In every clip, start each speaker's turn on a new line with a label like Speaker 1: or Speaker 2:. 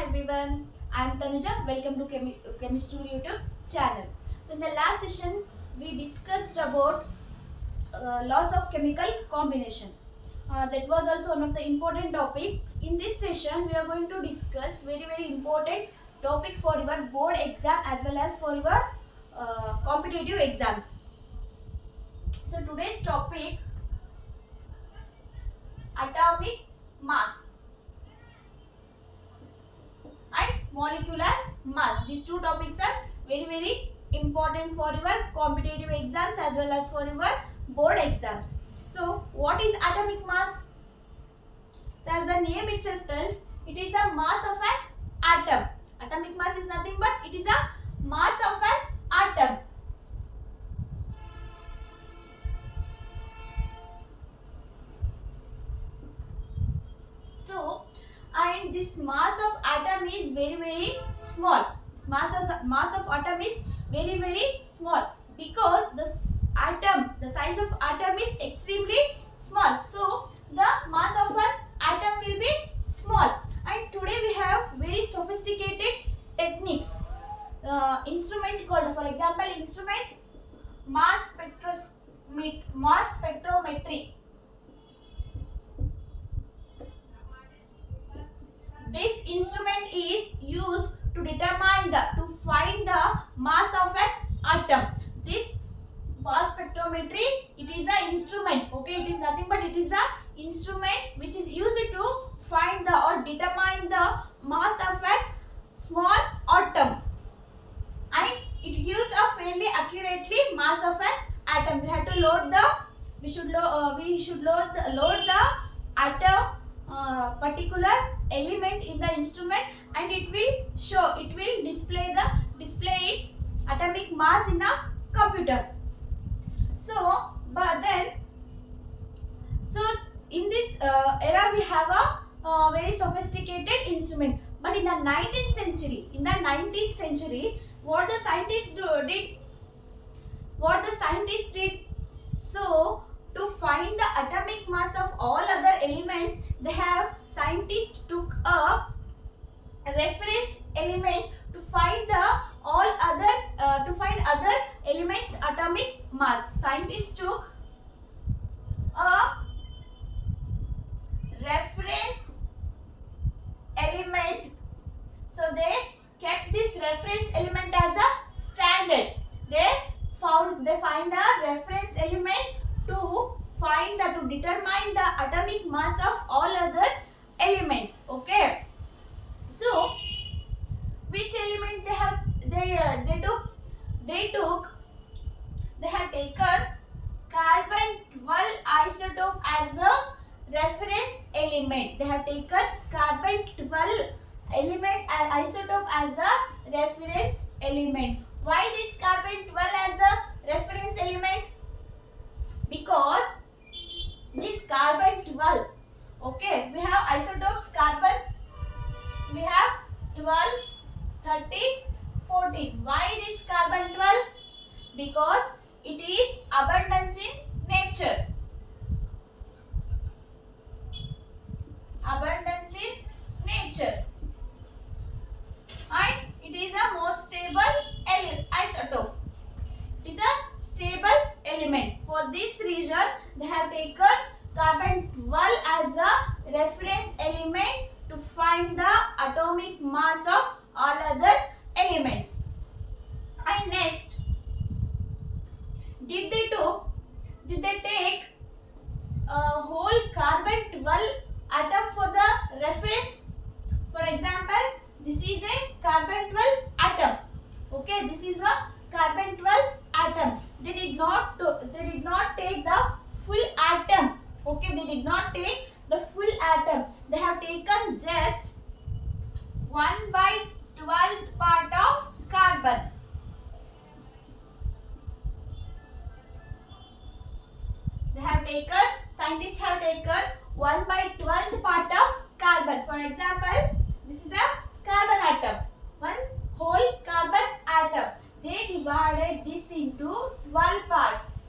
Speaker 1: everyone, I am Tanuja. Welcome to Chemistry YouTube channel. So in the last session we discussed about laws of chemical combination. That was also one of the important topic. In this session we are going to discuss very important topic for your board exam as well as for your competitive exams. So today's topic, atomic mass and molecular mass. These two topics are very important for your competitive exams as well as for your board exams. So what is atomic mass? So as the name itself tells, it is a mass of an atom. Atomic mass is nothing but it is a mass of an atom. So, and this mass of atom is very small. This mass of atom is very small because the size of atom is extremely small. So the mass of an atom will be small. And today we have very sophisticated techniques. Instrument called, for example, instrument mass spectrometry. This instrument is used to find the mass of an atom. This mass spectrometry, it is an instrument. Okay, it is nothing but it is an instrument which is used to find the or determine the mass of a small atom, and it gives a fairly accurately mass of an atom. We have to load the load the atom particular element in the instrument, and it will display its atomic mass in a computer. So in this era we have a very sophisticated instrument. But in the 19th century, what the scientists did, so to find the atomic mass of all other elements, scientists took a reference element to find other elements atomic mass. Scientists took a reference element, so they kept this reference element as a standard. They find a reference element to determine the atomic mass of all other elements. Okay, so which element they have taken carbon 12 isotope as a reference element. They have taken carbon 12 isotope as a reference element. Why this carbon 12 as a reference element? Because this carbon 12, okay, we have isotopes carbon, we have 12, 13, 14. Why this carbon 12? Because it is abundance in nature. Abundance in nature. And it is a most stable isotope. It is a stable element. For this reason, they have taken carbon 12 as a reference element to find the atomic mass of all other elements. And next, did they take a whole carbon 12 atom for the reference? For example, this is a carbon 12 atom. Okay, this is a carbon 12 atom. They did not take the full atom. Okay, they did not take the full atom. They have taken just 1/12th part of carbon. Scientists have taken 1/12th part of carbon. For example, this is a carbon atom, one whole carbon atom. They divided this into 12 parts.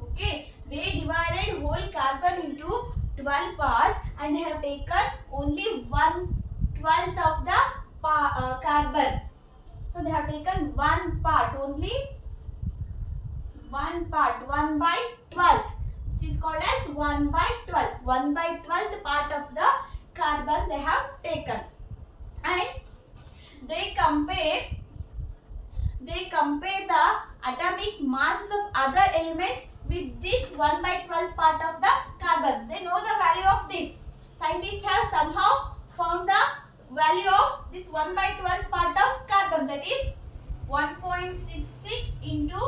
Speaker 1: Okay, they divided whole carbon into 12 parts and they have taken only 1/12 of the carbon. So they have taken one part, only one part, 1/12. This is called as 1/12. 1/12 part of the carbon they have taken. And they compare the atomic masses of other elements with this 1/12 part of the carbon. They know the value of this. Scientists have somehow found the value of this 1/12 part of carbon, that is 1.66 into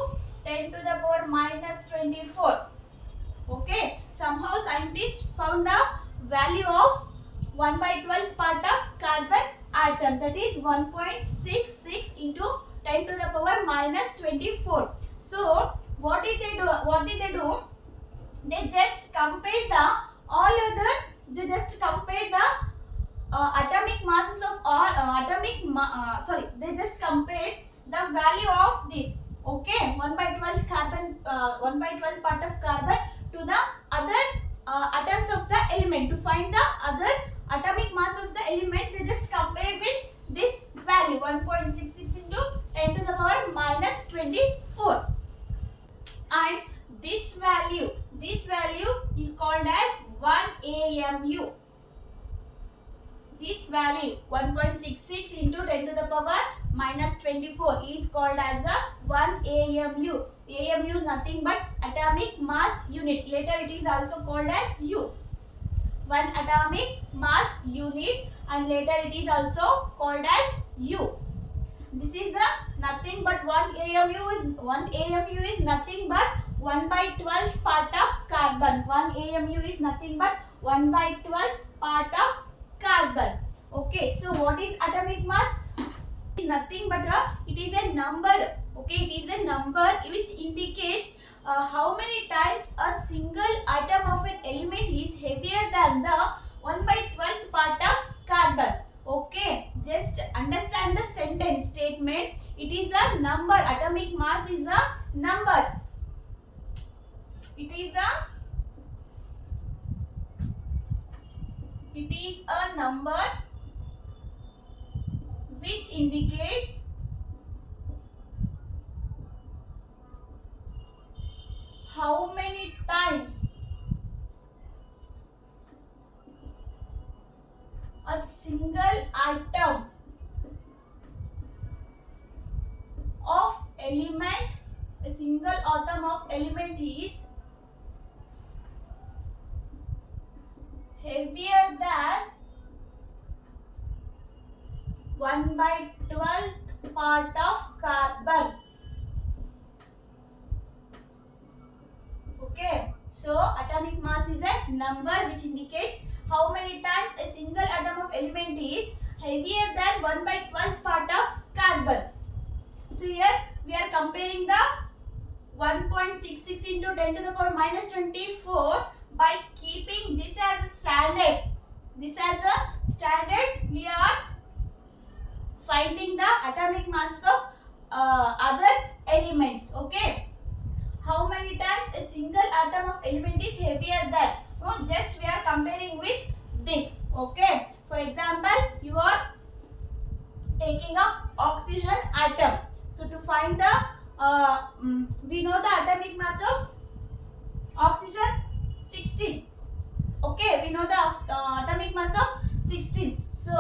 Speaker 1: 10 to the power minus 24. Okay, somehow scientists found the value of 1/12 part of carbon atom, that is 1.66 into 10 to the power minus 24. So what did they do? They just compared the atomic masses of all they just compared the value of this, okay, 1/12 carbon 1/12 part of carbon to the other atoms of the element. To find the other atomic mass of the element, they just compared with this value 1.66 into 10 to the power minus 24. And this value is called as 1 AMU. This value 1.66 into 10 to the power minus 24 is called as a 1 AMU. AMU is nothing but atomic mass unit. Later it is also called as U. 1 atomic mass unit, and later it is also called as U. This is nothing but 1 AMU. 1 AMU is nothing but 1/12 part of carbon. 1 AMU is nothing but 1/12 part of carbon. Okay, so what is atomic mass? It is nothing but it is a number. Okay, it is a number which indicates how many times a single atom of an element is heavier than the 1/12 part of carbon. Okay, just understand the sentence statement. It is a number. Atomic mass is a number. It is a number which indicates how many times a single atom of element is heavier than 1/12 part of carbon. Okay, so atomic mass is a number which indicates how many times a single atom of element is heavier than 1/12 part of carbon. So here we are comparing the 1.66 into 10 to the power minus 24 by keeping this as a standard. This as a standard, we are finding the atomic masses of other elements. Okay, how many times a single atom of element is heavier than? So just we are comparing with this. Okay, for example, you are taking a oxygen atom. So to find the we know the atomic mass of oxygen 16. Okay, we know the atomic mass of 16. So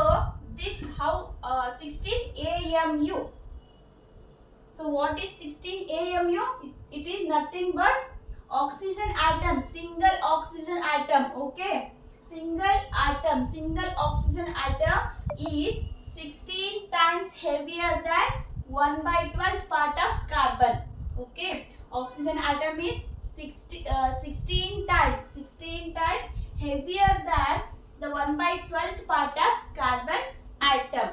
Speaker 1: this how 16 AMU. So what is 16 AMU? It is nothing but oxygen atom, single oxygen atom. Okay, single oxygen atom is 16 times heavier than 1/12 part of carbon. Okay, oxygen atom is 16 times heavier than the 1/12 part of carbon atom.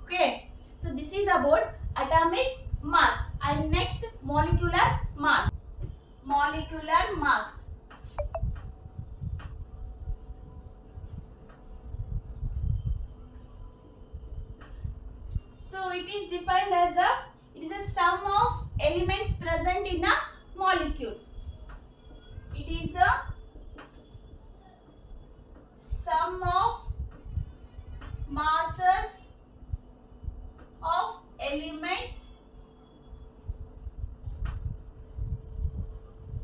Speaker 1: Okay, so this is about atomic mass. And next, molecular mass. Molecular mass. So it is defined as it is a sum of elements present in a molecule. It is a masses of elements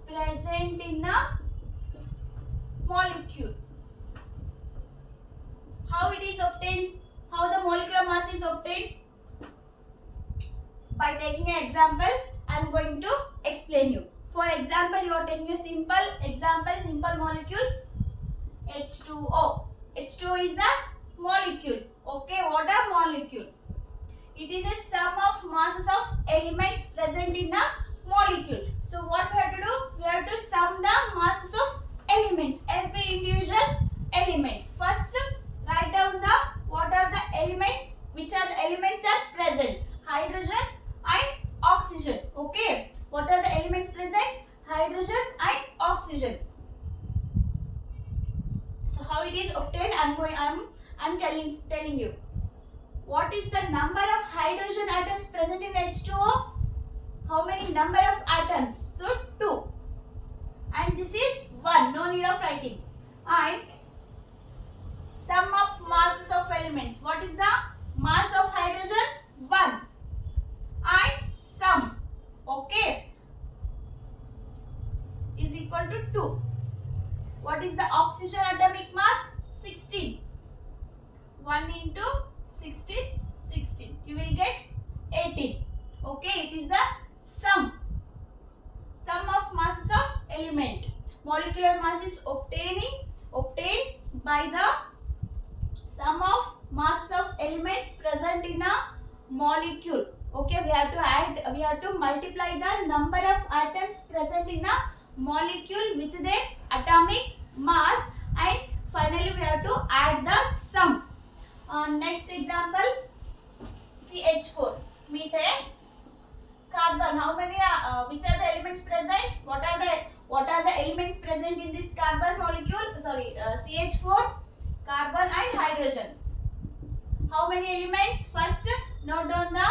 Speaker 1: present in a molecule. How it is obtained? How the molecular mass is obtained? By taking an example, I am going to explain you. For example, you are taking a simple example, simple molecule H2O. H2O is a molecule. Okay, what a molecule? It is a sum of masses of elements present in a molecule. So what we have to do? We have to sum the masses of elements, every individual elements. First, write down the what are the elements, which are the elements are present. Hydrogen and oxygen. Okay, what are the elements present? Hydrogen and oxygen. So how it is obtained? I'm telling you. What is the number of hydrogen atoms present in H2O? How many number of atoms? So 2. And this is 1. No need of writing. And sum of masses of elements. What is the mass of hydrogen? 1. And sum. Okay. Is equal to 2. What is the oxygen atomic mass? 16. 1 into 16, 16. You will get 18. Okay, it is the sum of masses of element. Molecular mass is obtained by the sum of masses of elements present in a molecule. Okay, we have to multiply the number of atoms present in a molecule with their atomic mass, and finally we have to add the sum. Next example, CH4, methane, carbon. How many which are the elements present? What are the elements present in this carbon molecule? Sorry, CH4, carbon and hydrogen. How many elements? First, note down the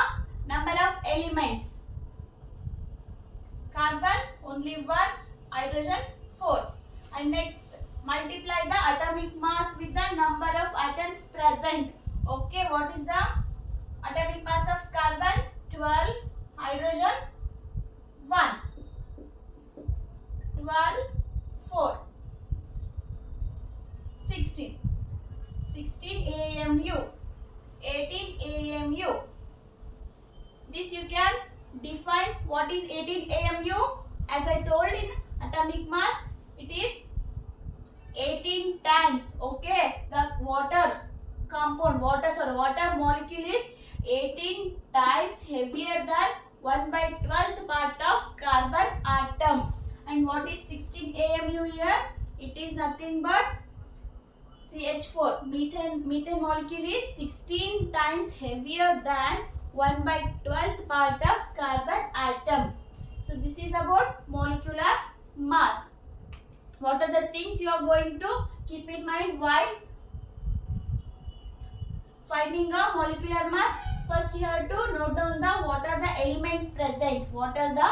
Speaker 1: number of elements. Carbon only 1, hydrogen 4. And next, multiply the atomic mass with the number of atoms present. Okay, what is the atomic mass of carbon? 12, hydrogen 1, 12, 4, 16, 16 AMU, 18 AMU. This you can define what is 18 AMU. As I told in atomic mass, it is 18 times. Okay, the water molecule is 18 times heavier than 1/12th part of carbon atom. And what is 16 AMU here? It is nothing but CH4. Methane molecule is 16 times heavier than 1/12th part of carbon atom. So this is about molecular mass. What are the things you are going to keep in mind while finding a molecular mass? First you have to note down what are the elements present. What are the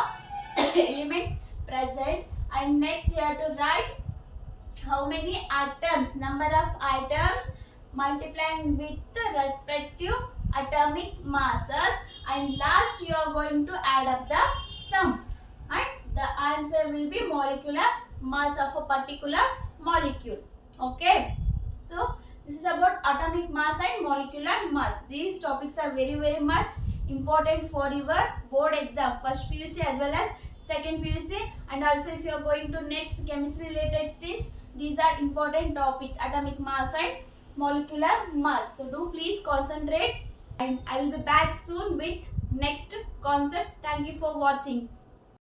Speaker 1: elements present? And next you have to write how many atoms, number of atoms multiplying with the respective atomic masses. And last you are going to add up the sum. And the answer will be molecular mass of a particular molecule. Okay, so this is about atomic mass and molecular mass. These topics are very much important for your board exam, first PUC as well as second PUC, and also if you are going to next chemistry related streams, these are important topics, atomic mass and molecular mass. So do please concentrate, and I will be back soon with next concept. Thank you for watching.